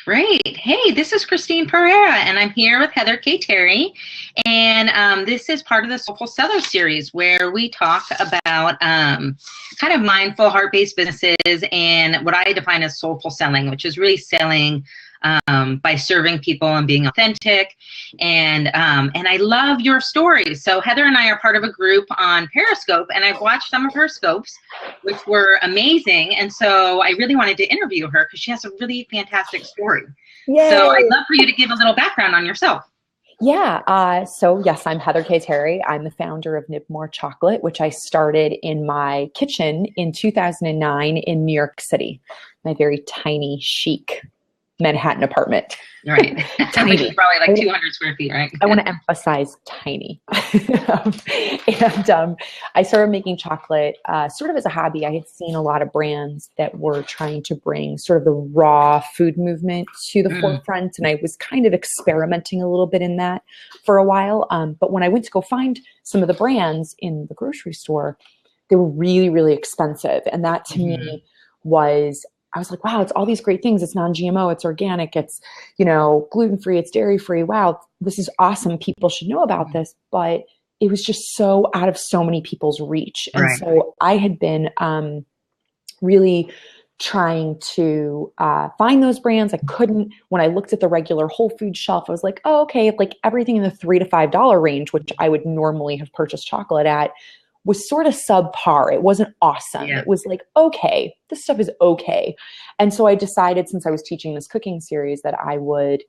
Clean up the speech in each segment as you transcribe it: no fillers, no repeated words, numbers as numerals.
Great. Hey, this is Christine Pereira, and I'm here with Heather K. Terry. And this is part of the Soulful Seller series where we talk about kind of mindful, heart-based businesses and what I define as soulful selling, which is really selling by serving people and being authentic. And I love your stories. So Heather and I are part of a group on Periscope, and I've watched some of her scopes, which were amazing. And so I really wanted to interview her because she has a really fantastic story. Yay. So I'd love for you to give a little background on yourself. Yeah. So yes, I'm Heather K. Terry. I'm the founder of Nibmore Chocolate, which I started in my kitchen in 2009 in New York City, my very tiny, chic Manhattan apartment. Right. Tiny. Probably like 200 square feet, right? I want to emphasize tiny. And I started making chocolate sort of as a hobby. I had seen a lot of brands that were trying to bring sort of the raw food movement to the forefront. And I was kind of experimenting a little bit in that for a while. But when I went to go find some of the brands in the grocery store, they were really, really expensive. And that to me I was like, wow, it's all these great things. It's non-GMO, it's organic, it's, gluten-free, it's dairy-free. Wow, this is awesome. People should know about this. But it was just so out of so many people's reach. And so I had been really trying to find those brands. I couldn't. When I looked at the regular Whole Foods shelf, I was like, oh, okay, like everything in the $3 to $5 range, which I would normally have purchased chocolate at, was sort of subpar. It wasn't awesome. Yeah. It was like, okay, this stuff is okay. And so I decided, since I was teaching this cooking series, that I would,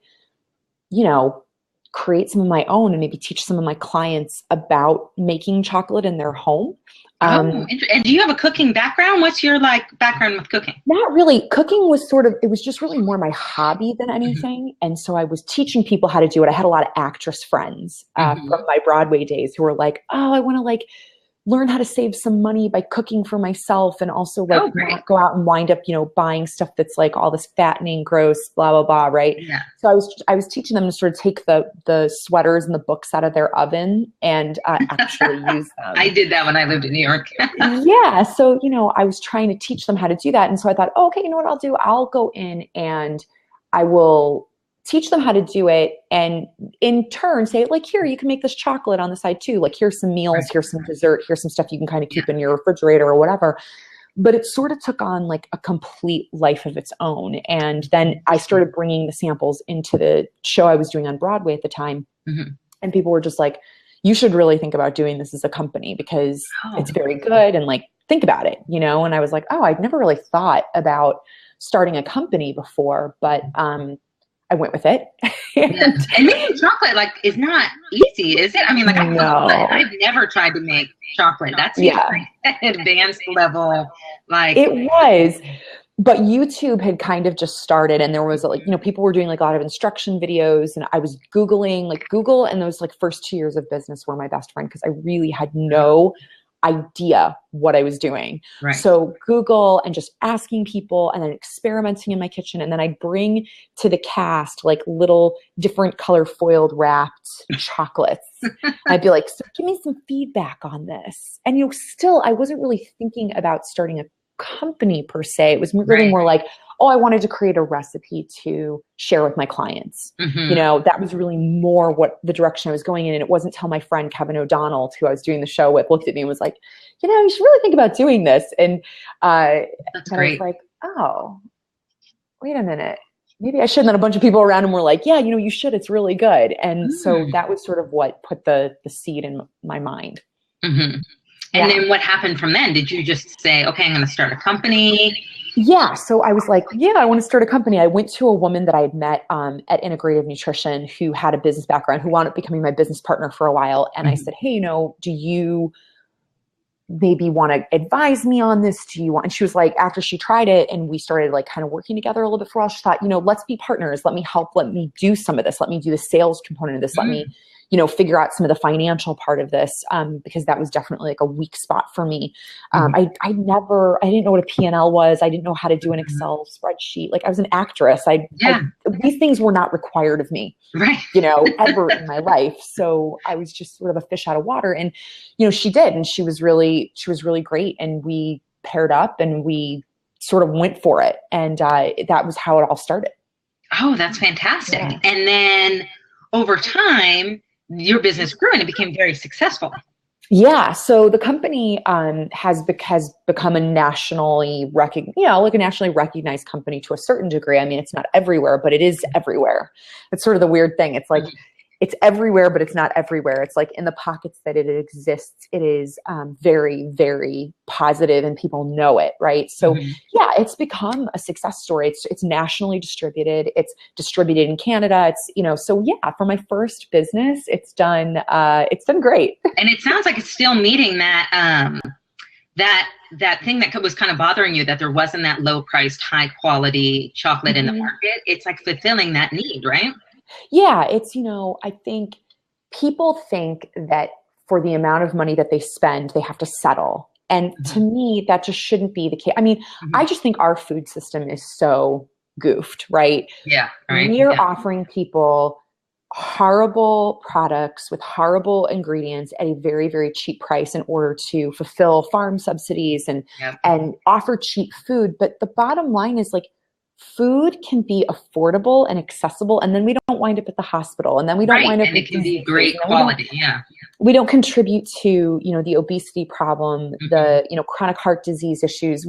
create some of my own and maybe teach some of my clients about making chocolate in their home. And do you have a cooking background? What's your background with cooking? Not really. Cooking was it was just really more my hobby than anything. And so I was teaching people how to do it. I had a lot of actress friends from my Broadway days who were like, oh, I want to learn how to save some money by cooking for myself, and also not go out and wind up, buying stuff that's like all this fattening, gross, blah, blah, blah. Right. Yeah. So I was teaching them to sort of take the sweaters and the books out of their oven and actually use them. I did that when I lived in New York. Yeah. So, I was trying to teach them how to do that. And so I thought, oh, okay, you know what I'll do? I'll go in and I will teach them how to do it, and in turn say, here, you can make this chocolate on the side too. Here's some meals, here's some dessert, here's some stuff you can kind of keep in your refrigerator or whatever. But it sort of took on a complete life of its own. And then I started bringing the samples into the show I was doing on Broadway at the time. And people were just like, you should really think about doing this as a company because it's very good. And think about it, And I was like, oh, I'd never really thought about starting a company before, but, I went with it. And making chocolate is not easy, is it? I mean, no. I've never tried to make chocolate. That's advanced level. It was, but YouTube had kind of just started, and there was people were doing a lot of instruction videos, and I was Googling Google, and those first 2 years of business were my best friend because I really had no idea what I was doing. Right. So Google and just asking people and then experimenting in my kitchen. And then I'd bring to the cast little different color foiled wrapped chocolates. I'd be like, so give me some feedback on this. And still, I wasn't really thinking about starting a company per se. It was really more I wanted to create a recipe to share with my clients. That was really more what the direction I was going in. And it wasn't till my friend Kevin O'Donnell, who I was doing the show with, looked at me and was like, you should really think about doing this. And that's great. I was like, oh, wait a minute. Maybe I should. And then a bunch of people around him were like, yeah, you should. It's really good. And so that was sort of what put the seed in my mind. And then what happened from then? Did you just say, okay, I'm going to start a company? Yeah. So I was like, yeah, I want to start a company. I went to a woman that I had met at Integrative Nutrition who had a business background, who wound up becoming my business partner for a while. And I said, hey, do you maybe want to advise me on this? Do you want? And she was like, after she tried it and we started kind of working together a little bit for a while, she thought, let's be partners. Let me help. Let me do some of this. Let me do the sales component of this. Let me figure out some of the financial part of this, because that was definitely a weak spot for me. I didn't know what a P&L was. I didn't know how to do an Excel spreadsheet. I was an actress. These things were not required of me, ever in my life. So I was just sort of a fish out of water. And, she did, and she was really great. And we paired up and we sort of went for it. And that was how it all started. Oh, that's fantastic. Yeah. And then over time, your business grew and it became very successful. Yeah, so the company has become a nationally like a nationally recognized company to a certain degree. I mean, it's not everywhere, but it is everywhere. It's sort of the weird thing. It's like it's everywhere, but it's not everywhere. It's like in the pockets that it exists, it is very, very positive, and people know it, right? So yeah, it's become a success story. It's nationally distributed. It's distributed in Canada. It's so yeah, for my first business, it's done great. And it sounds like it's still meeting that that thing that was kind of bothering you, that there wasn't that low priced, high quality chocolate in the market. It's like fulfilling that need, right? Yeah, I think people think that for the amount of money that they spend, they have to settle. And to me, that just shouldn't be the case. I mean, I just think our food system is so goofed, right? Yeah, right. We're offering people horrible products with horrible ingredients at a very, very cheap price in order to fulfill farm subsidies and offer cheap food. But the bottom line is, like, food can be affordable and accessible, and then we don't wind up at the hospital, and then we don't wind up and it can be great quality. We don't contribute to the obesity problem, the chronic heart disease issues.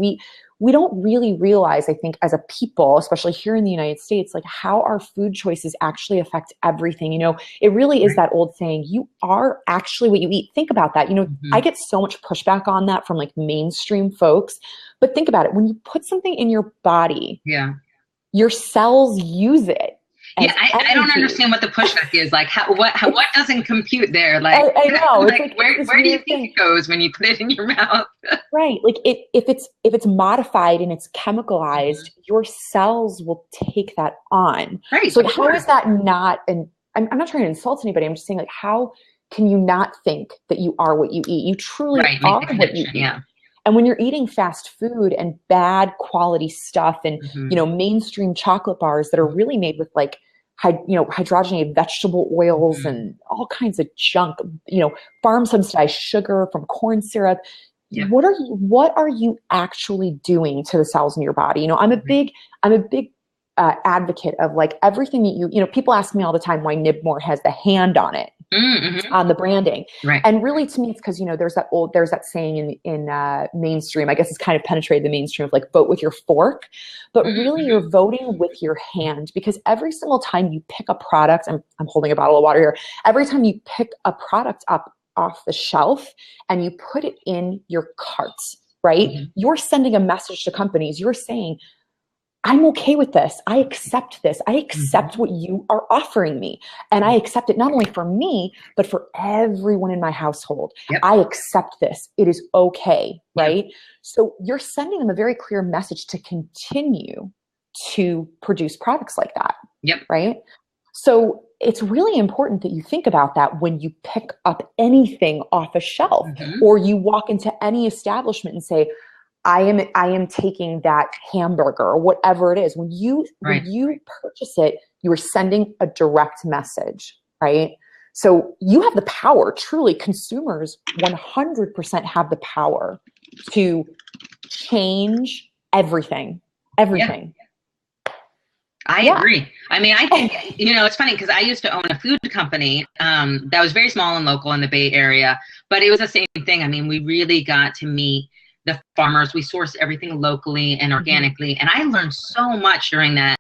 We don't really realize, I think, as a people, especially here in the United States, like how our food choices actually affect everything. It really is that old saying, you are actually what you eat. Think about that. I get so much pushback on that from like mainstream folks, but think about it. When you put something in your body, your cells use it. I don't understand what the pushback is. Like, what doesn't compute there? Like, I know. Like, where do you think it goes when you put it in your mouth? Right. Like if it's modified and it's chemicalized, your cells will take that on. Right. So how is that not? And I'm not trying to insult anybody. I'm just saying, like, how can you not think that you are what you eat? You truly are what you eat. Yeah. And when you're eating fast food and bad quality stuff and, mainstream chocolate bars that are really made with like, hydrogenated vegetable oils and all kinds of junk, farm subsidized sugar from corn syrup. Yeah. What are you actually doing to the cells in your body? I'm a big advocate of like everything that people ask me all the time why Nibmore has the hand on it. On the branding. Right. And really, to me, it's because, there's that saying in mainstream, I guess it's kind of penetrated the mainstream of like, vote with your fork, but really you're voting with your hand, because every single time you pick a product, I'm holding a bottle of water here. Every time you pick a product up off the shelf and you put it in your carts, right? You're sending a message to companies. You're saying, I'm okay with this. I accept this. I accept what you are offering me. And I accept it not only for me, but for everyone in my household. I accept this. It is okay, right? So you're sending them a very clear message to continue to produce products like that, right? So it's really important that you think about that when you pick up anything off a shelf or you walk into any establishment and say, I am taking that hamburger or whatever it is. When you purchase it, you are sending a direct message, right? So you have the power. Truly, consumers 100% have the power to change everything. Everything. I agree. I mean, I think, it's funny because I used to own a food company that was very small and local in the Bay Area, but it was the same thing. I mean, we really got to meet the farmers. We sourced everything locally and organically. And I learned so much during that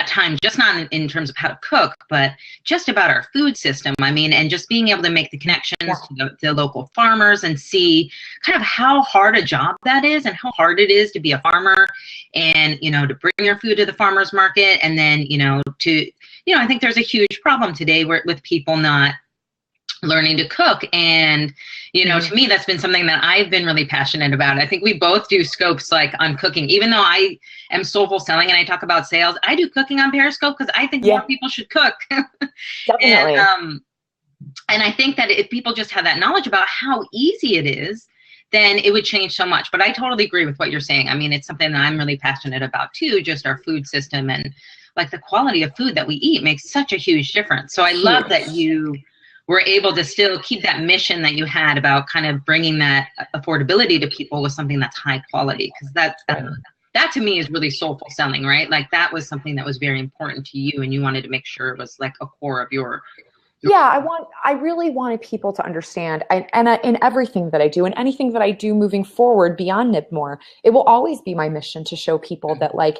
time, just not in terms of how to cook, but just about our food system. I mean, and just being able to make the connections to the local farmers and see kind of how hard a job that is and how hard it is to be a farmer and, to bring your food to the farmer's market. And then, I think there's a huge problem today with people not learning to cook. And, to me, that's been something that I've been really passionate about. I think we both do scopes like on cooking, even though I am Soulful Selling and I talk about sales, I do cooking on Periscope because I think more people should cook. Definitely. And I think that if people just have that knowledge about how easy it is, then it would change so much. But I totally agree with what you're saying. I mean, it's something that I'm really passionate about too, just our food system and like the quality of food that we eat makes such a huge difference. So I love that you were able to still keep that mission that you had about kind of bringing that affordability to people with something that's high quality, because that to me is really soulful selling, right? Like that was something that was very important to you and you wanted to make sure it was like a core of your. Yeah, I really wanted people to understand, in everything that I do and anything that I do moving forward beyond Nibmore, it will always be my mission to show people that like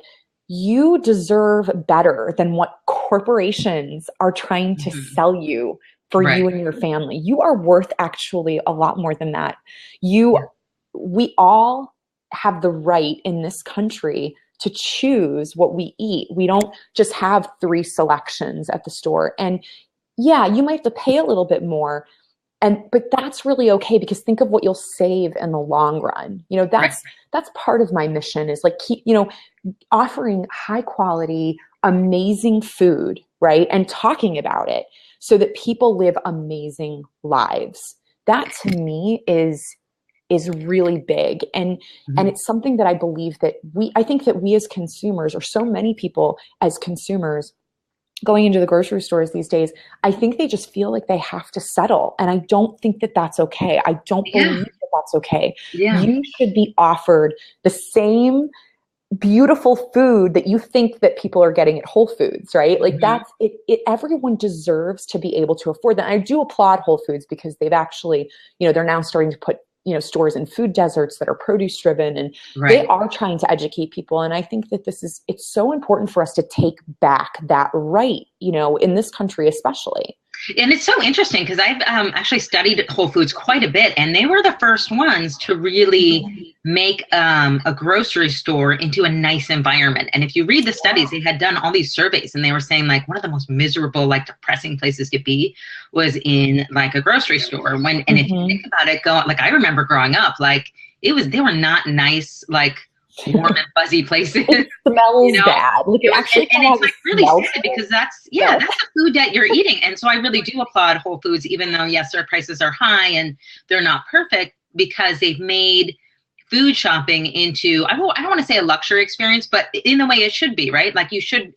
you deserve better than what corporations are trying to sell you for you and your family. You are worth actually a lot more than that. We all have the right in this country to choose what we eat. We don't just have 3 selections at the store. And yeah, you might have to pay a little bit more, but that's really okay, because think of what you'll save in the long run. You know, that's part of my mission, is like offering high quality, amazing food, right? And talking about it so that people live amazing lives. That to me is really big. And it's something that I believe that I think that we as consumers, or so many people as consumers, going into the grocery stores these days, I think they just feel like they have to settle. And I don't think that that's okay. I don't believe that that's okay. Yeah. You should be offered the same beautiful food that you think that people are getting at Whole Foods, right? Like that's it. Everyone deserves to be able to afford that. And I do applaud Whole Foods, because they've actually, they're now starting to put stores in food deserts that are produce driven, and they are trying to educate people. And I think that it's so important for us to take back that right, in this country, especially. And it's so interesting because I've actually studied Whole Foods quite a bit, and they were the first ones to really make a grocery store into a nice environment. And if you read the studies, they had done all these surveys, and they were saying like one of the most miserable, like depressing places to be was in like a grocery store. And if you think about it, like I remember growing up, like they were not nice, like warm and fuzzy places. It smells bad. Like and it's like really sad, because that's the food that you're eating. And so I really do applaud Whole Foods, even though yes, their prices are high and they're not perfect, because they've made food shopping into, I don't want to say a luxury experience, but in the way it should be, right? Like it should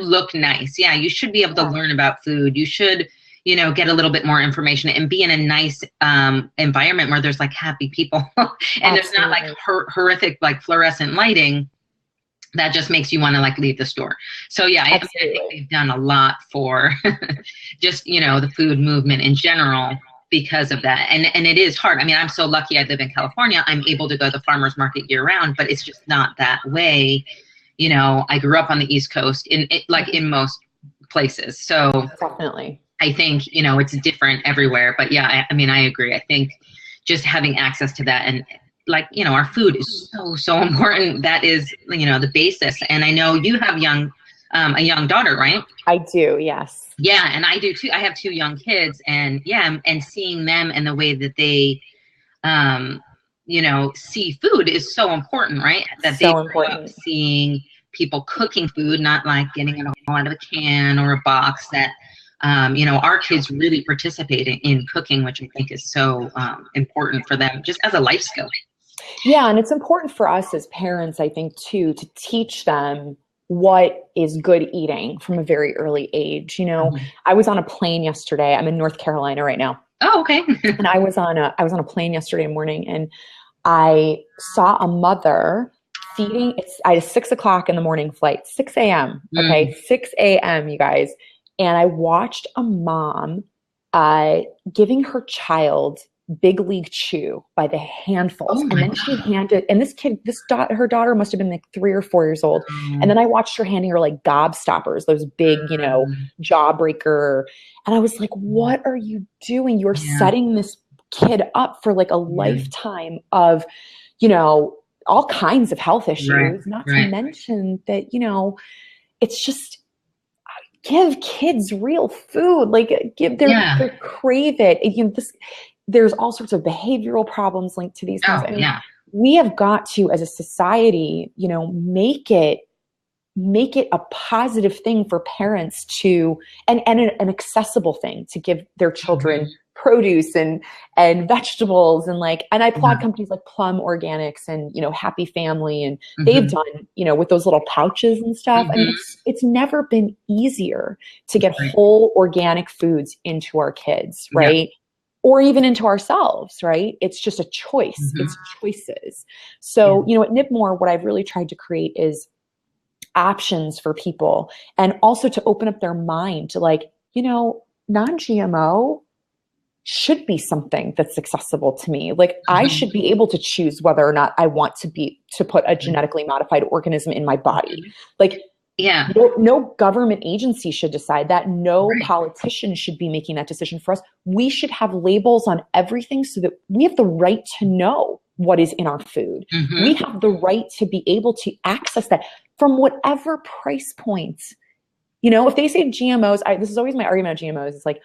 look nice. Yeah, you should be able to learn about food. You should get a little bit more information and be in a nice environment where there's like happy people and there's not like horrific, like fluorescent lighting that just makes you want to like leave the store. So yeah, I think they've done a lot for just, the food movement in general because of that. And it is hard. I mean, I'm so lucky I live in California. I'm able to go to the farmer's market year round, but it's just not that way. I grew up on the East Coast in most places. So definitely. I think, it's different everywhere, but yeah, I mean, I agree. I think just having access to that and like, our food is so important. That is, the basis. And I know you have a young daughter, right? I do. Yes. Yeah. And I do too. I have 2 young kids, and and seeing them and the way that they, see food is so important, right? That they grow up seeing people cooking food, not like getting it all out of a can or a box, that our kids really participate in cooking, which I think is so important for them just as a life skill. Yeah. And it's important for us as parents, I think, too, to teach them what is good eating from a very early age. I was on a plane yesterday. I'm in North Carolina right now. Oh, okay. And I was on a plane yesterday morning, and I saw a mother feeding. I had a 6:00 in the morning flight, 6 a.m. Okay. 6 a.m. you guys. And I watched a mom giving her child Big League Chew by the handfuls. And then she handed, and her daughter must have been like 3 or 4 years old. And then I watched her handing her like Gobstoppers, those big, jawbreaker. And I was like, what are you doing? You're setting this kid up for like a lifetime of, all kinds of health issues, not to mention that, it's just, give kids real food, like they crave it. There's all sorts of behavioral problems linked to these things. We have got to, as a society, make it a positive thing for parents to, and an accessible thing to give their children produce and vegetables, and I applaud companies like Plum Organics and Happy Family, and they've done with those little pouches and stuff. I mean, it's never been easier to get whole organic foods into our kids, right? or even into ourselves, right? It's just a choice. It's choices. So, at Nibmore, what I've really tried to create is options for people, and also to open up their mind to like, non-GMO should be something that's accessible to me. Like I should be able to choose whether or not I want to put a genetically modified organism in my body. Like, no government agency should decide that. No politician should be making that decision for us. We should have labels on everything so that we have the right to know what is in our food. We have the right to be able to access that from whatever price point. If they say GMOs, this is always my argument on GMOs. It's like,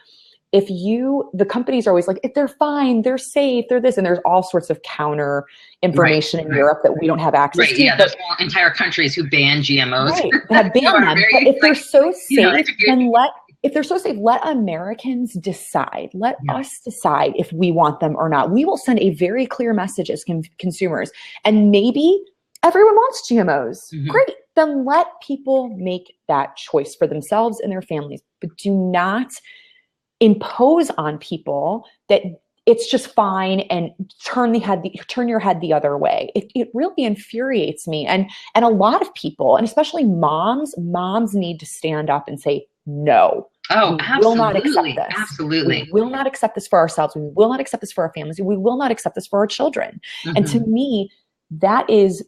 the companies are always like, if they're fine, they're safe, they're this, and there's all sorts of counter information in Europe that we don't have access to. Yeah, there's whole entire countries who ban GMOs. That ban them. But if they're so safe, then let Americans decide. Let us decide if we want them or not. We will send a very clear message as consumers. And maybe everyone wants GMOs. Great. Then let people make that choice for themselves and their families. But do not impose on people that it's just fine and turn your head the other way. It really infuriates me. And a lot of people, and especially moms need to stand up and say, no. Oh, we will not accept this. Absolutely. We will not accept this for ourselves. We will not accept this for our families. We will not accept this for our children. And to me, that is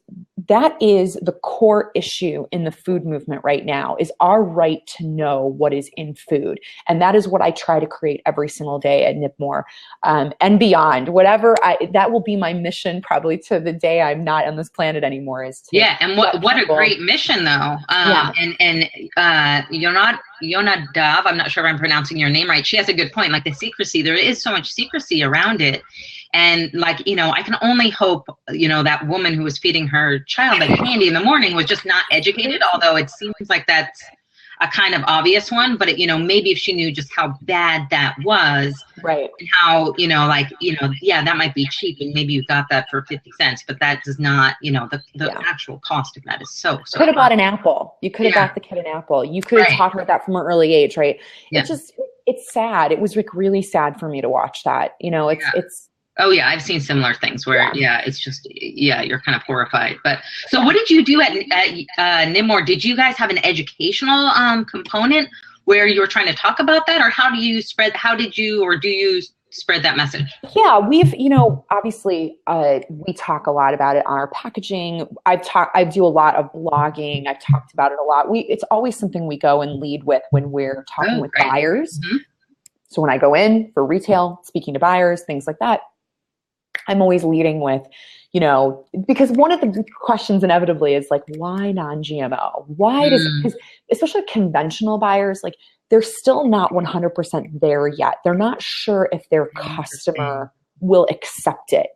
the core issue in the food movement right now, is our right to know what is in food. And that is what I try to create every single day at Nibmore, and beyond. That will be my mission probably to the day I'm not on this planet anymore. And what a great mission though. And Yona Dav, I'm not sure if I'm pronouncing your name right. She has a good point. Like the secrecy, there is so much secrecy around it. And like, I can only hope, that woman who was feeding her child like candy in the morning was just not educated, although it seems like that's a kind of obvious one. But, maybe if she knew just how bad that was, right, and how, that might be cheap and maybe you got that for 50 cents, but that does not, the actual cost of that is so could have bought an apple. You could have bought the kid an apple. You could have taught her that from an early age, right? It's sad. It was like really sad for me to watch that. It's Oh yeah, I've seen similar things where it's just you're kind of horrified. But so what did you do at Nibmore? Did you guys have an educational component where you were trying to talk about that, or do you spread that message? Yeah, we've obviously we talk a lot about it on our packaging. I do a lot of blogging. I've talked about it a lot. It's always something we go and lead with when we're talking with buyers. So when I go in for retail, speaking to buyers, things like that, I'm always leading with, because one of the questions inevitably is like, why non-GMO? Why does it, because especially conventional buyers, like they're still not 100% there yet. They're not sure if their customer will accept it.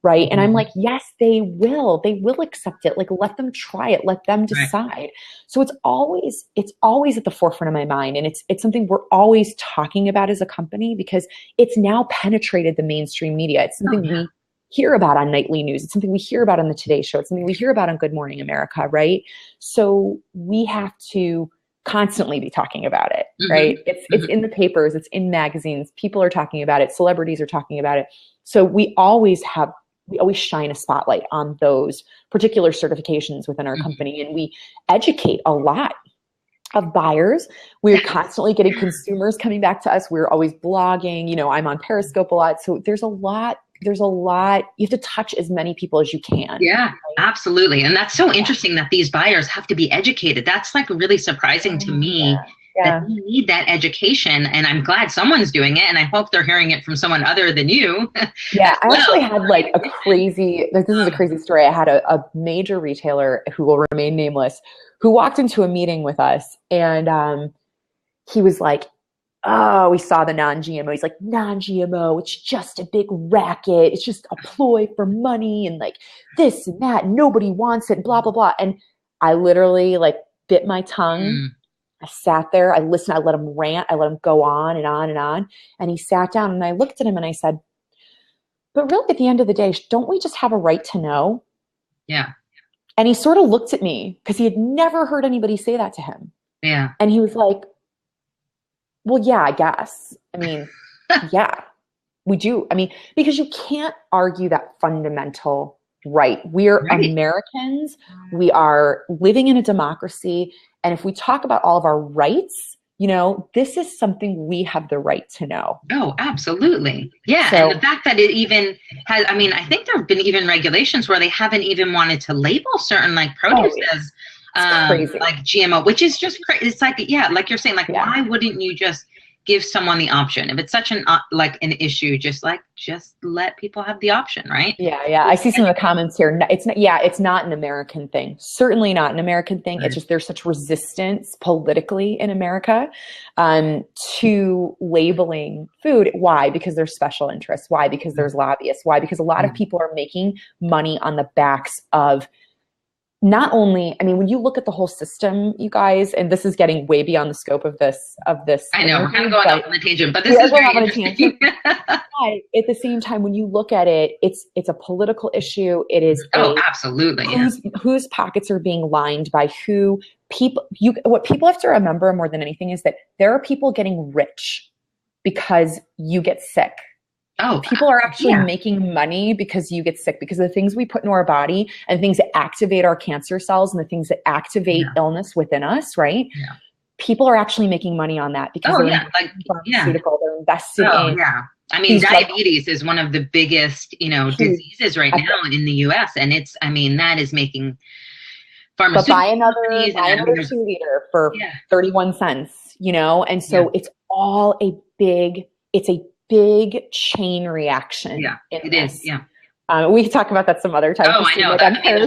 Right. And I'm like, yes, they will accept it. Like, let them try it. Let them decide. So it's always at the forefront of my mind. And it's something we're always talking about as a company, because it's now penetrated the mainstream media. It's something we hear about on nightly news. It's something we hear about on the Today Show. It's something we hear about on Good Morning America. Right. So we have to constantly be talking about it. Right. It's in the papers. It's in magazines. People are talking about it. Celebrities are talking about it. So we always shine a spotlight on those particular certifications within our company, and we educate a lot of buyers. We're constantly getting consumers coming back to us. We're always blogging, I'm on Periscope a lot. So there's a lot, you have to touch as many people as you can. Yeah, right? Absolutely. And that's so interesting that these buyers have to be educated. That's like really surprising to me. That you need that education, and I'm glad someone's doing it, and I hope they're hearing it from someone other than you. I actually had like this is a crazy story. I had a major retailer who will remain nameless, who walked into a meeting with us, and he was like, oh, we saw the non-GMO. He's like, non-GMO, it's just a big racket. It's just a ploy for money, and like this and that. Nobody wants it, blah, blah, blah. And I literally like bit my tongue. I sat there, I listened, I let him rant, I let him go on and on and on. And he sat down, and I looked at him and I said, but really at the end of the day, don't we just have a right to know? Yeah. And he sort of looked at me, because he had never heard anybody say that to him. Yeah. And he was like, well, yeah, I guess. I mean, yeah. We do. I mean, because you can't argue that fundamental right. We're Right. Americans. We are living in a democracy. And if we talk about all of our rights, you know, this is something we have the right to know. Oh, absolutely. Yeah. So, and the fact that it even has, I mean, I think there have been even regulations where they haven't even wanted to label certain like produce as crazy. like GMO, which is just crazy. It's like, yeah, like you're saying, like, why wouldn't you just give someone the option? If it's such an like an issue, just let people have the option, right? Yeah. I see some of the comments here. It's not an American thing. Certainly not an American thing. Right. It's just there's such resistance politically in America to labeling food. Why? Because there's special interests. Why? Because there's lobbyists. Why? Because a lot of people are making money on the backs of not only, I mean, when you look at the whole system, you guys, and this is getting way beyond the scope of this. I know, we're kind of going off on a tangent, but this is very interesting. But at the same time, when you look at it, it's a political issue. It is absolutely. Whose pockets are being lined by who people. What people have to remember more than anything is that there are people getting rich because you get sick. People are actually making money because you get sick, because of the things we put into our body and things that activate our cancer cells and the things that activate illness within us, right? Yeah. People are actually making money on that because they're pharmaceutical. They're invested in. Yeah. I mean, diabetes is one of the biggest, diseases right now in the U.S. And it's, I mean, that is making pharmaceutical. But buy another 2-liter for 31 cents, and so it's all a big chain reaction. Yeah, it is. Yeah. We can talk about that some other time. I know.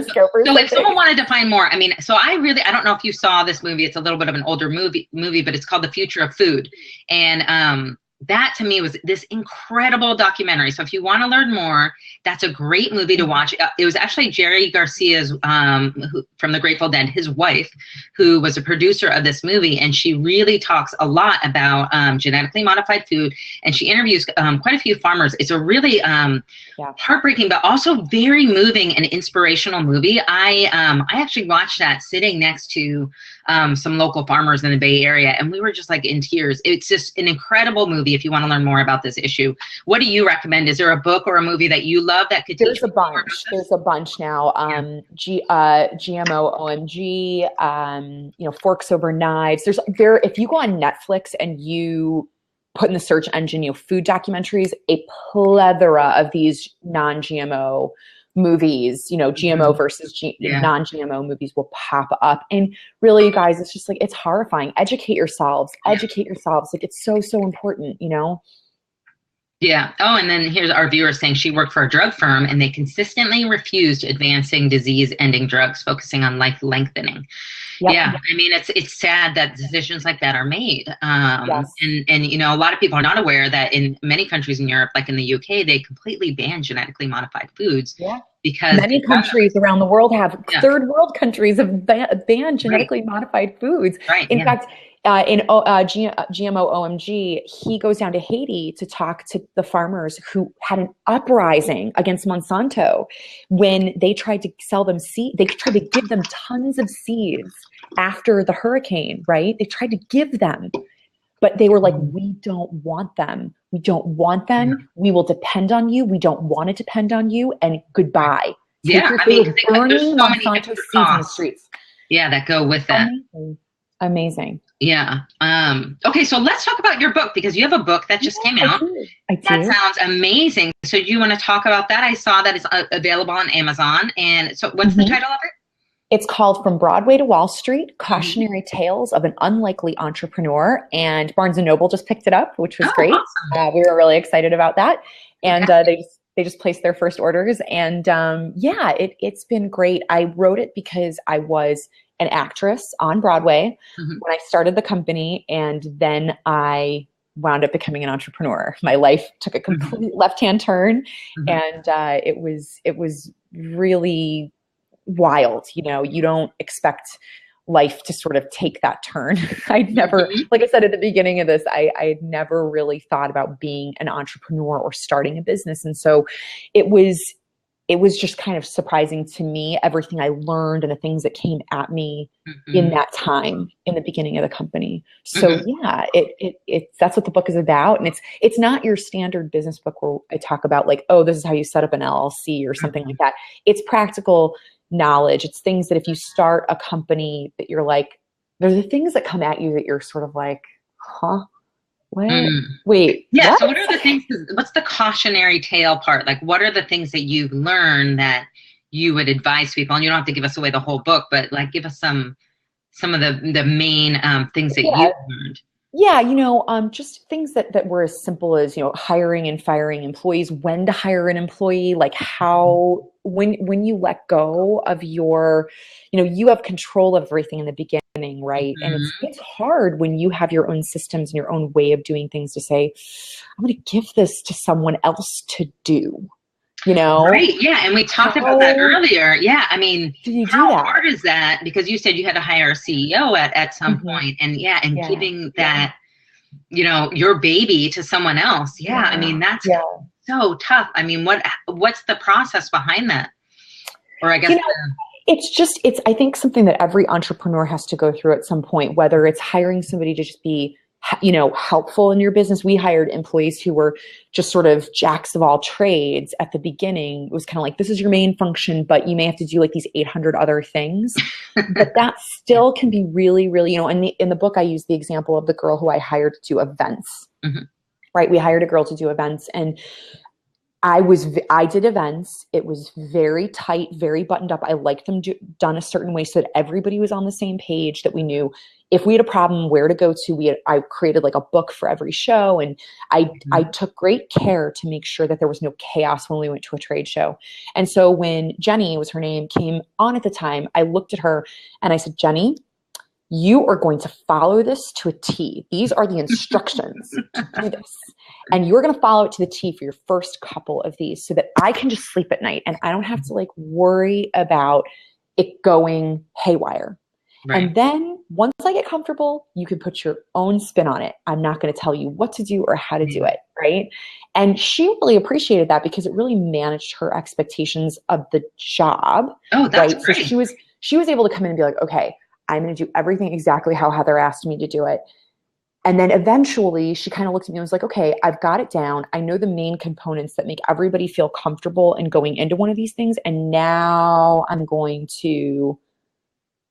So if someone wanted to find more, I mean, I don't know if you saw this movie. It's a little bit of an older movie, but it's called The Future of Food. And that to me was this incredible documentary. So if you want to learn more, that's a great movie to watch. It was actually Jerry Garcia's, from the Grateful Dead, his wife, who was a producer of this movie. And she really talks a lot about genetically modified food. And she interviews quite a few farmers. It's a really heartbreaking, but also very moving and inspirational movie. I actually watched that sitting next to some local farmers in the Bay Area, and we were just like in tears. It's just an incredible movie if you want to learn more about this issue. What do you recommend? Is there a book or a movie that you love that could teach? There's a bunch now. GMO OMG, Forks Over Knives. If you go on Netflix and you put in the search engine, food documentaries, a plethora of these non-GMO movies, GMO versus non-GMO movies will pop up. And really, you guys, it's just like, it's horrifying. Educate yourselves. Like, it's so, so important, Yeah. Oh, and then here's our viewer saying she worked for a drug firm and they consistently refused advancing disease-ending drugs, focusing on life lengthening. Yep. Yeah. I mean, it's sad that decisions like that are made. And a lot of people are not aware that in many countries in Europe, like in the UK, they completely ban genetically modified foods. Yeah. Because many countries around the world have third world countries have banned genetically modified foods. Right. In fact, in GMO OMG, he goes down to Haiti to talk to the farmers who had an uprising against Monsanto when they tried to sell them seed. They tried to give them tons of seeds after the hurricane, right? They tried to give them, but they were like, we don't want them. We don't want them. Yeah. We will depend on you. We don't want to depend on you. And goodbye. Yeah. They were burning Monsanto seeds in the streets. Yeah, that go with that. Amazing. Yeah. Okay, so let's talk about your book, because you have a book that just came out. I do. That sounds amazing. So do you want to talk about that? I saw that it's available on Amazon. And so what's the title of it? It's called From Broadway to Wall Street, Cautionary Tales of an Unlikely Entrepreneur. And Barnes & Noble just picked it up, which was great. Awesome. We were really excited about that. And they just placed their first orders. And it's been great. I wrote it because I was an actress on Broadway when I started the company, and then I wound up becoming an entrepreneur. My life took a complete left-hand turn, and it was really wild. You don't expect life to sort of take that turn. I'd never, like I said at the beginning of this, I had never really thought about being an entrepreneur or starting a business, and so it was it was just kind of surprising to me, everything I learned and the things that came at me in that time in the beginning of the company. So yeah, that's what the book is about. And it's not your standard business book where I talk about like, oh, this is how you set up an LLC or something like that. It's practical knowledge. It's things that if you start a company that you're like, there's the things that come at you that you're sort of like, huh? What? Wait. Yeah. What? So what are the things, what's the cautionary tale part? Like, what are the things that you've learned that you would advise people? And you don't have to give us away the whole book, but like, give us some of the main things that you've learned. Yeah, just things that were as simple as, hiring and firing employees, when to hire an employee, like how, when you let go of your, you have control of everything in the beginning, right? And it's hard when you have your own systems and your own way of doing things to say, I'm going to give this to someone else to do. Right. Yeah. And we talked about that earlier. Yeah. I mean, how hard is that? Because you said you had to hire a CEO at some point, and giving that, your baby to someone else. Yeah. I mean, that's so tough. I mean, what's the process behind that? Or I guess it's I think something that every entrepreneur has to go through at some point, whether it's hiring somebody to just be helpful in your business. We hired employees who were just sort of jacks of all trades at the beginning. It was kind of like, this is your main function, but you may have to do like these 800 other things. But that still can be really, really, in the book, I use the example of the girl who I hired to do events, right? We hired a girl to do events, and I did events. It was very tight, very buttoned up. I liked them done a certain way so that everybody was on the same page, that we knew if we had a problem, where to go to. I created like a book for every show, and I took great care to make sure that there was no chaos when we went to a trade show. And so when Jenny, was her name, came on at the time, I looked at her and I said, Jenny, you are going to follow this to a T. These are the instructions to do this. And you're going to follow it to the T for your first couple of these so that I can just sleep at night and I don't have to like worry about it going haywire. Right. And then once I get comfortable, you can put your own spin on it. I'm not going to tell you what to do or how to do it. Right. And she really appreciated that because it really managed her expectations of the job. Oh, that's great. So she was able to come in and be like, okay, I'm going to do everything exactly how Heather asked me to do it. And then eventually she kind of looked at me and was like, okay, I've got it down. I know the main components that make everybody feel comfortable in going into one of these things. And now I'm going to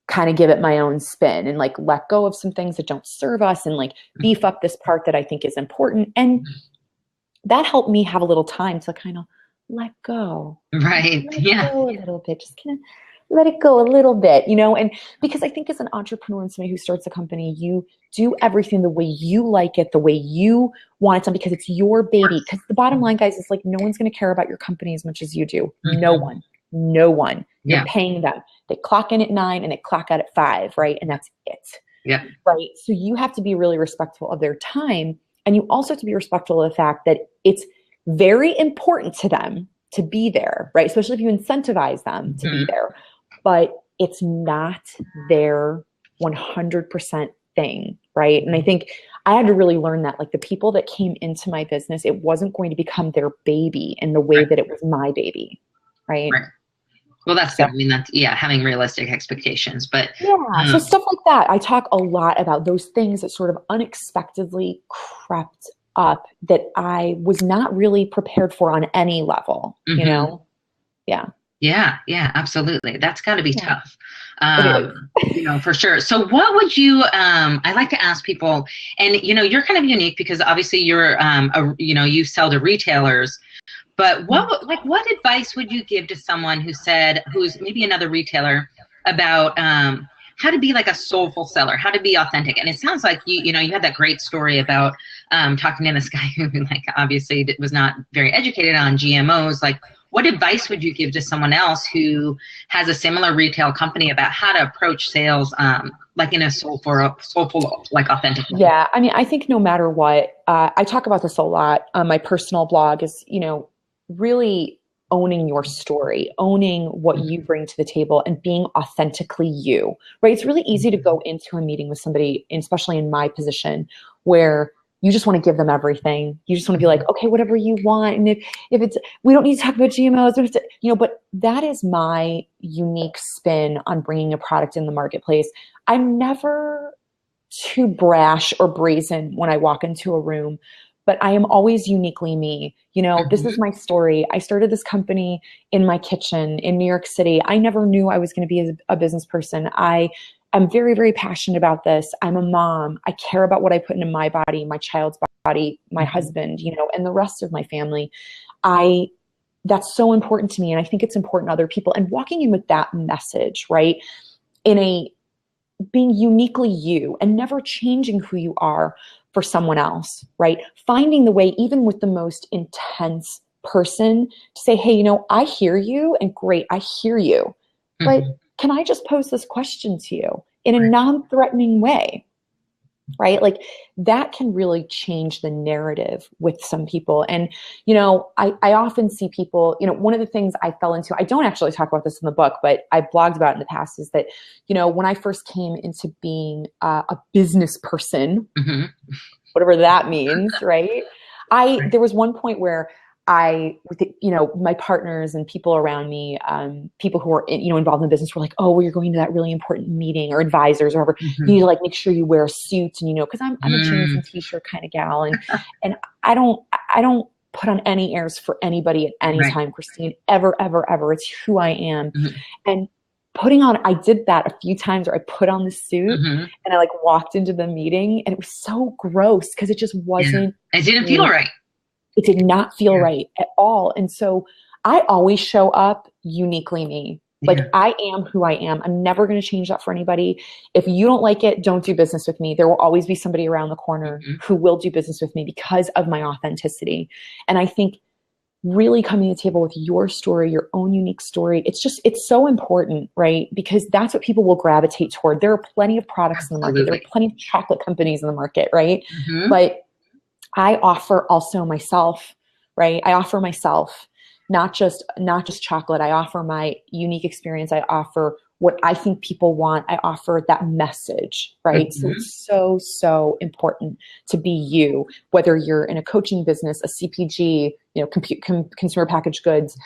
kind of give it my own spin and like let go of some things that don't serve us and like beef up this part that I think is important. And that helped me have a little time to kind of let go. Right. Let go a little bit. Just kind of let it go a little bit, and because I think as an entrepreneur and somebody who starts a company, you do everything the way you like it, the way you want it done, because it's your baby. Because the bottom line, guys, is like no one's going to care about your company as much as you do. No one. You're paying them. They clock in at 9 and they clock out at 5, right? And that's it. Yeah. Right. So you have to be really respectful of their time. And you also have to be respectful of the fact that it's very important to them to be there, right? Especially if you incentivize them to be there. But it's not their 100% thing, right? And I think I had to really learn that, like the people that came into my business, it wasn't going to become their baby in the way that it was my baby, right? Well, that's good. I mean, that's, having realistic expectations, but. So stuff like that. I talk a lot about those things that sort of unexpectedly crept up that I was not really prepared for on any level, Yeah. Yeah, absolutely. That's got to be tough, for sure. So what would you, I like to ask people, and, you're kind of unique because obviously you're, you sell to retailers, but what advice would you give to someone who's maybe another retailer about, how to be like a soulful seller, how to be authentic? And it sounds like you had that great story about, talking to this guy who like obviously was not very educated on GMOs. Like, what advice would you give to someone else who has a similar retail company about how to approach sales, like in a soulful, like authentic way? Yeah. I mean, I think no matter what, I talk about this a lot on my personal blog is, really owning your story, owning what you bring to the table and being authentically you, right? It's really easy to go into a meeting with somebody, especially in my position, where you just want to give them everything. You just want to be like, okay, whatever you want. And if it's, we don't need to talk about GMOs, but that is my unique spin on bringing a product in the marketplace. I'm never too brash or brazen when I walk into a room, but I am always uniquely me. This is my story. I started this company in my kitchen in New York City. I never knew I was going to be a business person. I'm very, very passionate about this. I'm a mom. I care about what I put into my body, my child's body, my husband, and the rest of my family. That's so important to me. And I think it's important to other people. And walking in with that message, right? Being uniquely you and never changing who you are for someone else, right? Finding the way, even with the most intense person, to say, hey, I hear you, and great, I hear you. But can I just pose this question to you in a non-threatening way, right? Like that can really change the narrative with some people. And, I often see people, one of the things I fell into, I don't actually talk about this in the book, but I blogged about it in the past, is that, when I first came into being a business person, whatever that means, right? There was one point where my partners and people around me, people who were, involved in business were like, oh, well, you're going to that really important meeting, or advisors or whatever. You need to like make sure you wear a suit, and, cause I'm a jeans and t-shirt kind of gal. And I don't put on any airs for anybody at any time, Christine, ever. It's who I am. And I did that a few times, where I put on the suit and I like walked into the meeting, and it was so gross because it just wasn't. It didn't feel right. It did not feel right at all. And so I always show up uniquely me. Like I am who I am. I'm never going to change that for anybody. If you don't like it, don't do business with me. There will always be somebody around the corner who will do business with me because of my authenticity. And I think really coming to the table with your story, your own unique story, it's so important, right? Because that's what people will gravitate toward. There are plenty of products in the market. There are plenty of chocolate companies in the market, right? But I offer also myself, right? I offer myself, not just chocolate. I offer my unique experience. I offer what I think people want. I offer that message, right? So it's so important to be you, whether you're in a coaching business, a CPG, consumer packaged goods,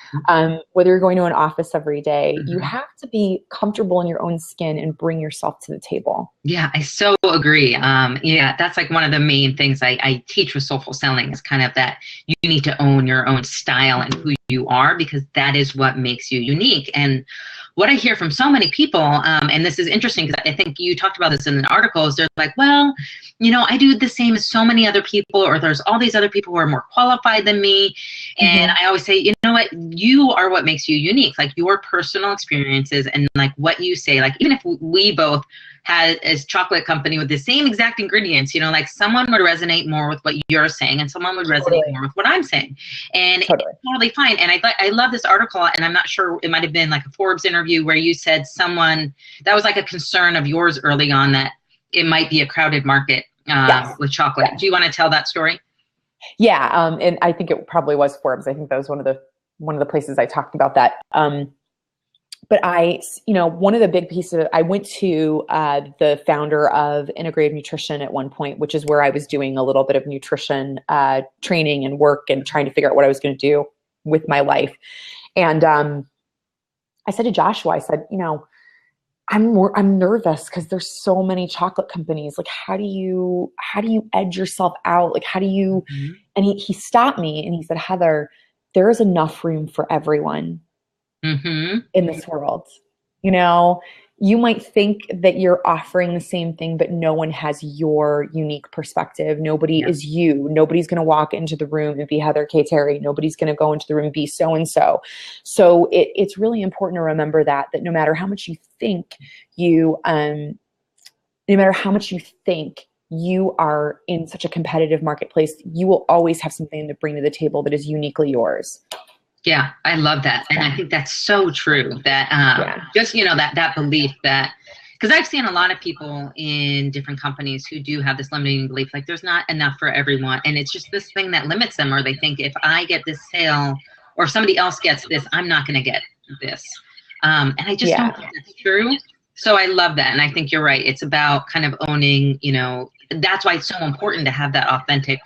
whether you're going to an office every day, you have to be comfortable in your own skin and bring yourself to the table. Yeah, I so agree. That's like one of the main things I teach with Soulful Selling, is kind of that you need to own your own style and who you are, because that is what makes you unique. And what I hear from so many people, and this is interesting because I think you talked about this in an article, is they're like, well, I do the same as so many other people, or there's all these other people who are more qualified than me. And I always say, you know what, you are what makes you unique, like your personal experiences and like what you say. Like even if we both had a chocolate company with the same exact ingredients, like someone would resonate more with what you're saying and someone would resonate more with what I'm saying. And it's totally fine. And I love this article, and I'm not sure, it might have been like a Forbes interview where you said that was like a concern of yours early on, that it might be a crowded market with chocolate. Do you want to tell that story? Yeah. And I think it probably was Forbes. I think that was one of the places I talked about that. But one of the big pieces, I went to the founder of Integrative Nutrition at one point, which is where I was doing a little bit of nutrition training and work and trying to figure out what I was going to do with my life. And I said to Joshua, I said, I'm nervous because there's so many chocolate companies. Like, how do you edge yourself out? Like, how do you, and he stopped me and he said, Heather, there is enough room for everyone in this world. You might think that you're offering the same thing, but no one has your unique perspective. Nobody is you. Nobody's going to walk into the room and be Heather K. Terry. Nobody's going to go into the room and be so-and-so. So it's really important to remember that no matter how much you think you are in such a competitive marketplace, you will always have something to bring to the table that is uniquely yours. Yeah, I love that. And I think that's so true, that just, that belief that, because I've seen a lot of people in different companies who do have this limiting belief, like there's not enough for everyone. And it's just this thing that limits them, or they think if I get this sale or somebody else gets this, I'm not going to get this. And I just don't think that's true. So I love that. And I think you're right. It's about kind of owning, that's why it's so important to have that authentic,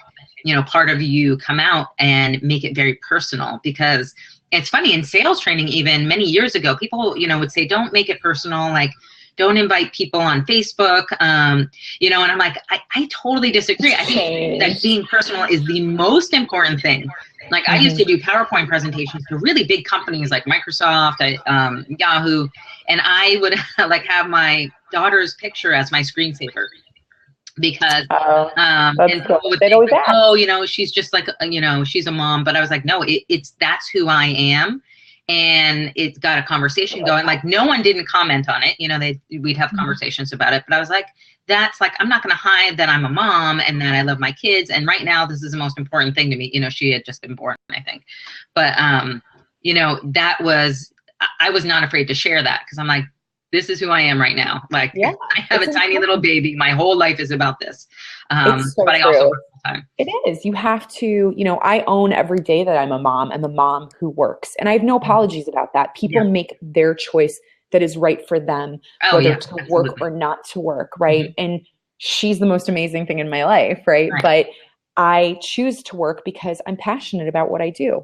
part of you come out and make it very personal. Because it's funny, in sales training, even many years ago, people, would say, don't make it personal. Like, don't invite people on Facebook. And I'm like, I totally disagree. I think that being personal is the most important thing. Like, I used to do PowerPoint presentations to really big companies like Microsoft, Yahoo, and I would like have my daughter's picture as my screensaver. Because and people would think, like, oh, she's just like, she's a mom. But I was like, no, that's who I am. And it got a conversation going. Like, no one didn't comment on it. We'd have conversations about it. But I was like, that's like, I'm not going to hide that I'm a mom and that I love my kids. And right now, this is the most important thing to me. She had just been born, I think. But, that was, I was not afraid to share that, because I'm like, this is who I am right now. Like, I have a tiny little baby. My whole life is about this. But I also work full time. It is. You have to, I own every day that I'm a mom. I'm a mom who works. And I have no apologies about that. People make their choice that is right for them, whether to work or not to work, right? And she's the most amazing thing in my life, right? But I choose to work because I'm passionate about what I do.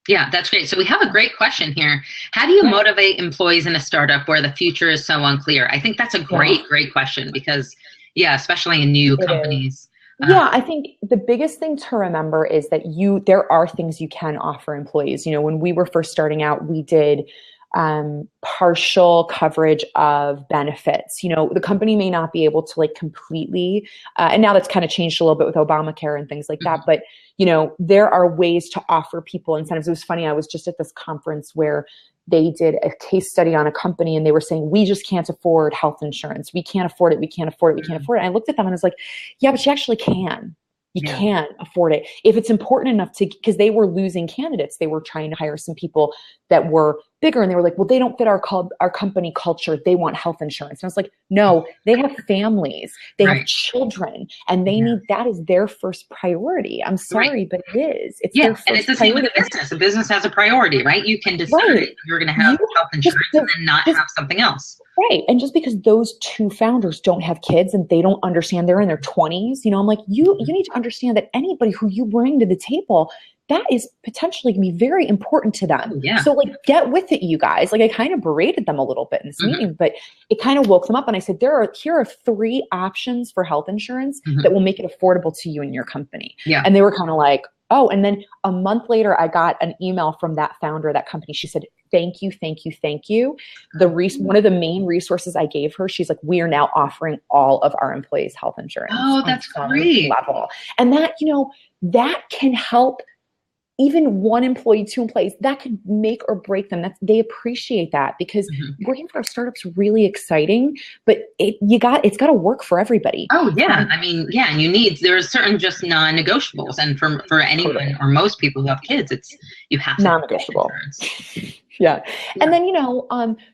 Yeah, that's great. So we have a great question here. How do you motivate employees in a startup where the future is so unclear? I think that's a great question, because, especially in new companies. I think the biggest thing to remember is that there are things you can offer employees. When we were first starting out, we did partial coverage of benefits. The company may not be able to like completely, and now that's kind of changed a little bit with Obamacare and things like that. But, there are ways to offer people incentives. It was funny. I was just at this conference where they did a case study on a company, and they were saying, we just can't afford health insurance. We can't afford it. We can't afford it. We can't afford it. And I looked at them and I was like, yeah, but you actually can. You can afford it. If it's important enough because they were losing candidates. They were trying to hire some people that were bigger, and they were like, well, they don't fit our company culture. They want health insurance. And I was like, no, they have families, they have children, and they need, that is their first priority. I'm sorry, but it is. It's their first and it's the same with a business. A business has a priority, right? You can decide you're going to have health insurance and then not have something else. Right. And just because those two founders don't have kids and they don't understand, they're in their 20s, I'm like, you need to understand that anybody who you bring to the table, that is potentially going to be very important to them. So like, get with it, you guys. Like, I kind of berated them a little bit in this meeting, but it kind of woke them up. And I said, here are 3 options for health insurance that will make it affordable to you and your company. And they were kind of like, oh, and then a month later, I got an email from that founder of that company. She said, thank you, thank you, thank you. One of the main resources I gave her, she's like, we are now offering all of our employees health insurance. Oh, that's great. Level. And that, that can help even 1 employee, 2 employees. That could make or break them. They appreciate that, because working for a startup's really exciting, but it's got to work for everybody. Oh yeah. I mean, and there are certain just non-negotiables. And for anyone or most people who have kids, you have to non-negotiable. And then,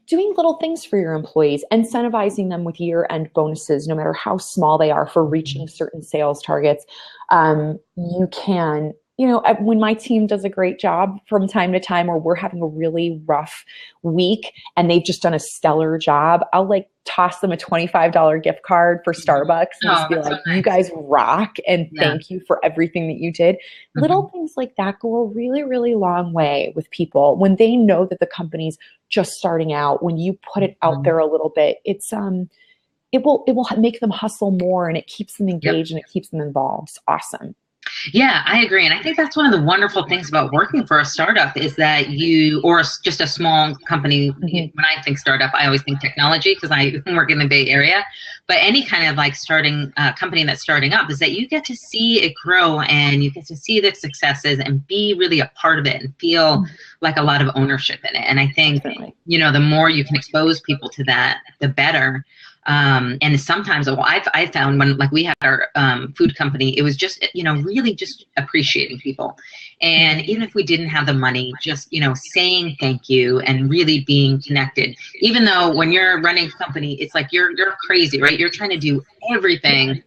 doing little things for your employees, incentivizing them with year-end bonuses, no matter how small they are, for reaching certain sales targets. You can, when my team does a great job from time to time, or we're having a really rough week and they've just done a stellar job, I'll like toss them a $25 gift card for Starbucks and just be like, so nice. You guys rock, and thank you for everything that you did. Little things like that go a really, really long way with people when they know that the company's just starting out. When you put it out there a little bit, it will make them hustle more, and it keeps them engaged and it keeps them involved. It's awesome. Yeah, I agree. And I think that's one of the wonderful things about working for a startup is that just a small company. When I think startup, I always think technology, because I work in the Bay Area. But any kind of like starting company that's starting up is that you get to see it grow, and you get to see the successes and be really a part of it and feel like a lot of ownership in it. And I think, the more you can expose people to that, the better. And sometimes I found when like we had our food company, it was just, really just appreciating people. And even if we didn't have the money, just, saying thank you and really being connected, even though when you're running a company, it's like you're crazy, right? You're trying to do everything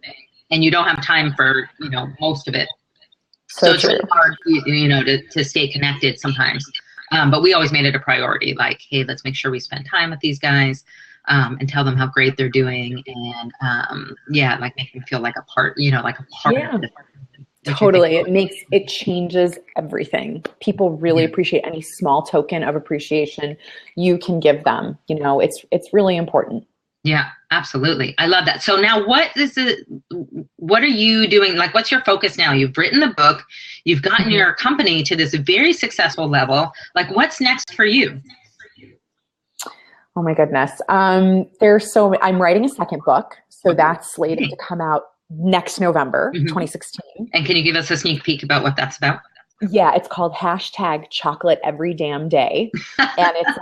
and you don't have time for, most of it. So it's really hard, to stay connected sometimes. But we always made it a priority, like, hey, let's make sure we spend time with these guys. and tell them how great they're doing, and yeah, like make them feel like a part, you know, like a part of it. Totally. It changes everything. People really appreciate any small token of appreciation you can give them. You know, it's really important. Yeah, absolutely. I love that. So now what are you doing? Like, what's your focus now? You've written the book, you've gotten your company to this very successful level. Like, what's next for you? Oh my goodness. I'm writing a second book. So that's slated to come out next November, 2016. And can you give us a sneak peek about what that's about? Yeah, it's called #Chocolate Every Damn Day. And it's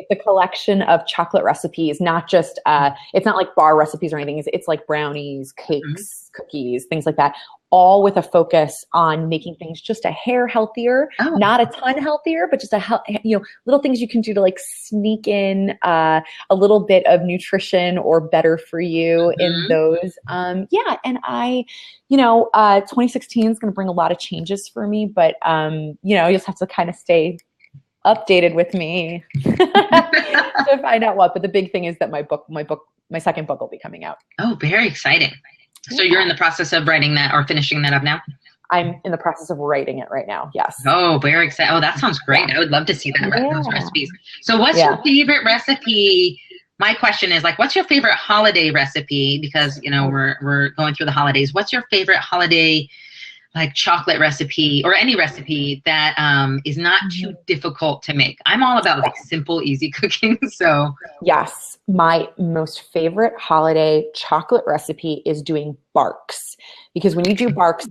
a collection of chocolate recipes, not just, it's not like bar recipes or anything. It's like brownies, cakes, cookies, things like that, all with a focus on making things just a hair healthier, not a ton healthier, but just little things you can do to like sneak in a little bit of nutrition or better for you in those. And 2016 is going to bring a lot of changes for me, but you just have to kind of stay updated with me to find out what. But the big thing is that my second book will be coming out. Oh, very exciting. So you're in the process of writing that or finishing that up now? I'm in the process of writing it right now. Yes. Oh, very exciting. Oh, that sounds great. I would love to see that, those recipes. So what's your favorite recipe? My question is like, what's your favorite holiday recipe? Because, we're going through the holidays. What's your favorite holiday, like chocolate recipe or any recipe that is not too difficult to make? I'm all about like simple, easy cooking. So yes, my most favorite holiday chocolate recipe is doing barks, because when you do barks,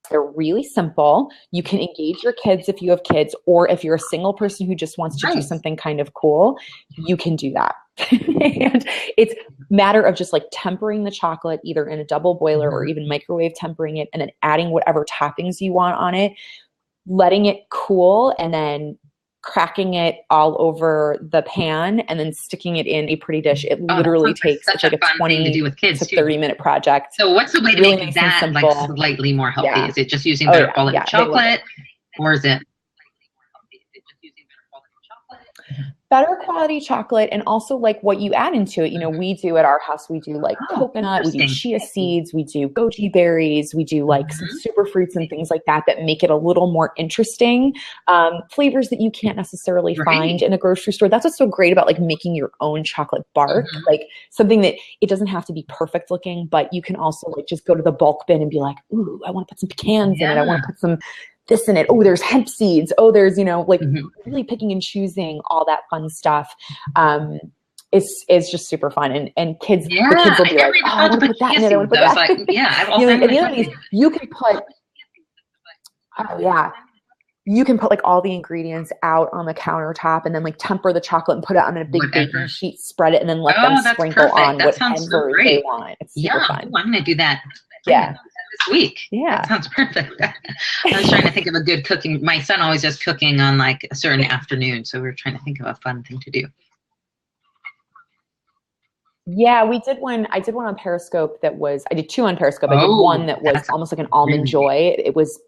they're really simple. You can engage your kids if you have kids, or if you're a single person who just wants to do something kind of cool, you can do that. And it's a matter of just like tempering the chocolate either in a double boiler or even microwave tempering it, and then adding whatever toppings you want on it, letting it cool, and then cracking it all over the pan and then sticking it in a pretty dish. It literally takes like a 20 to 30-minute project. So what's the way to make that like slightly more healthy? Yeah. Is it just using better quality chocolate, or is it better quality chocolate, and also like what you add into it? We do at our house, we do like coconut, we do chia seeds, we do goji berries, we do like some super fruits and things like that make it a little more interesting. Flavors that you can't necessarily find in a grocery store. That's what's so great about like making your own chocolate bark, like something that it doesn't have to be perfect looking, but you can also like just go to the bulk bin and be like, ooh, I want to put some pecans in it. I want to put some this in it. Oh, there's hemp seeds. Oh, there's, really picking and choosing all that fun stuff. It's just super fun. And kids, the kids will be like, oh, I want to put that in it. I want to put that. Like, I've also and the other these, you can put, you can put like all the ingredients out on the countertop and then like temper the chocolate and put it on a big baking sheet, spread it, and then let them sprinkle on whatever they want. It's super fun. Ooh, I'm going to do that. This week. Yeah. That sounds perfect. I was trying to think of a good cooking. My son always does cooking on like a certain afternoon. So we were trying to think of a fun thing to do. Yeah, we did one. I did one on Periscope I did two on Periscope. I did one that was almost like an almond joy. It was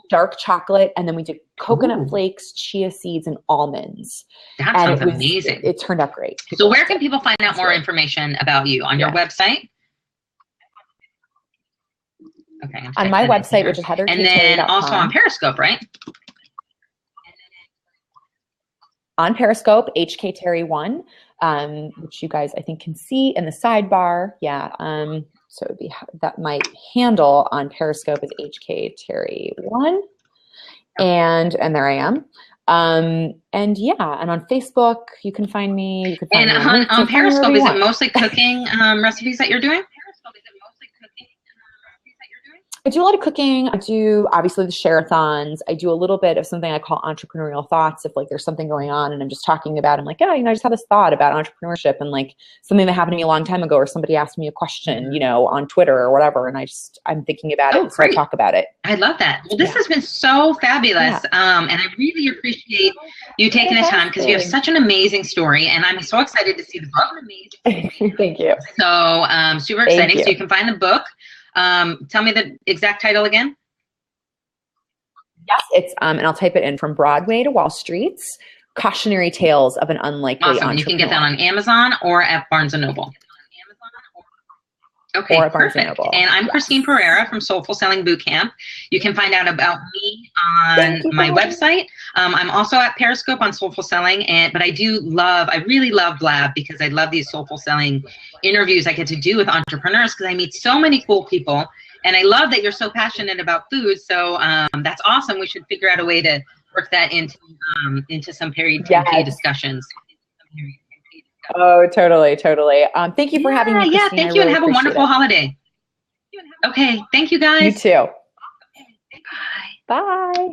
dark chocolate, and then we did coconut flakes, chia seeds, and almonds. That sounds amazing. It turned out great. So where can people find out more information about you? On your website? Okay. On my website, which is heatherkterry.com. And then also on Periscope, right? On Periscope, HKTerry1, which you guys I think can see in the sidebar. Yeah. So it would be that my handle on Periscope is HKTerry1, and there I am. And on Facebook you can find me. You can find me on Periscope. Is it mostly cooking recipes that you're doing? I do a lot of cooking. I do obviously the share-a-thons. I do a little bit of something I call entrepreneurial thoughts. If like there's something going on and I'm just talking about, I'm like, I just had this thought about entrepreneurship and like something that happened to me a long time ago, or somebody asked me a question, on Twitter or whatever, and I'm thinking about it, so I talk about it. I love that. Well, this has been so fabulous, and I really appreciate you taking the time, because you have such an amazing story, and I'm so excited to see the book. Thank you. So super exciting. So you can find the book. Tell me the exact title again. Yes, it's and I'll type it in: From Broadway to Wall Street, Cautionary Tales of an Unlikely Awesome. Entrepreneur. You can get that on Amazon or at Barnes & Noble. Okay, Or perfect. And I'm Christine Pereira from Soulful Selling Bootcamp. You can find out about me on my website. I'm also at Periscope on Soulful Selling, but I really love Blab because I love these Soulful Selling interviews I get to do with entrepreneurs because I meet so many cool people. And I love that you're so passionate about food. So that's awesome. We should figure out a way to work that into some paid discussions. Oh, totally. Thank you for having me, Christine. Thank you, and have a wonderful holiday. Okay, thank you, guys. You too. Bye. Bye.